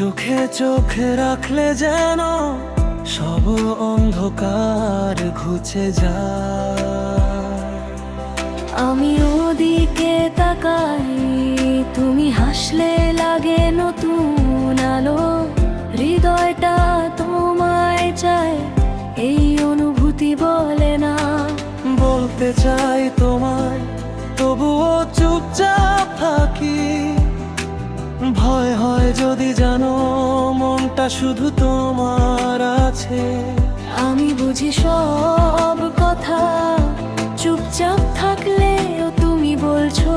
চোখে চোখে রাখলে যেন সব অন্ধকার ঘুচে যায়। আমি ওদিকে তাকাই, তুমি হাসলে লাগে নতুন আলো। হৃদয়টা তোমায় চায়, এই অনুভূতি বলে না। বলতে চাই তোমায়, তবুও চুপচাপ থাকি। ভয় হয় যদি জানো মনটা শুধু তোমার আছে। আমি বুঝি সব কথা, চুপচাপ থাকলেও তুমি বলছো।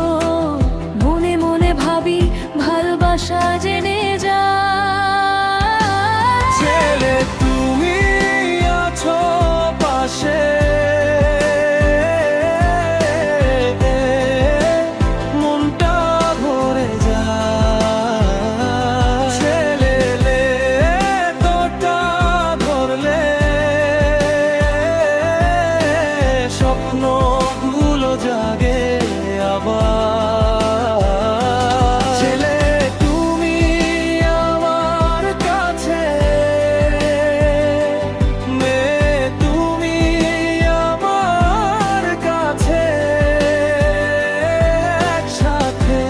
মনে মনে ভাবি ভালোবাসা জেনে যা। ছেলে তুমি আছো পাশে, মনটা ভরে যায়। ছেলে তোটা ধরলে স্বপ্নগুলো জাগে আবার। ছেলে তুমি আমার কাছে, মেয়ে তুমি আমার কাছে। একসাথে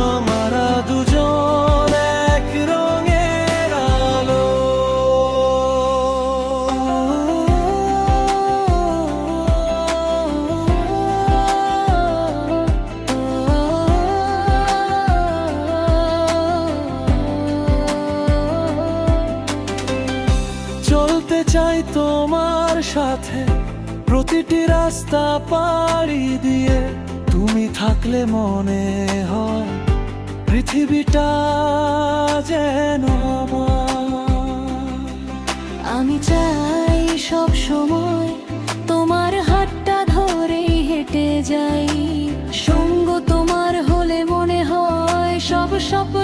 আমরা দুজন এক রঙের আলো। চলতে চাই তোমার সাথে প্রতিটি রাস্তা পাড়ি দিয়ে। তুমি থাকলে মনে হয় পৃথিবীটা যেন আমার। আমি চাই সব সময় তোমার হাতটা ধরেই হেঁটে যাই। সঙ্গ তোমার হলে মনে হয় সব স্বপ্ন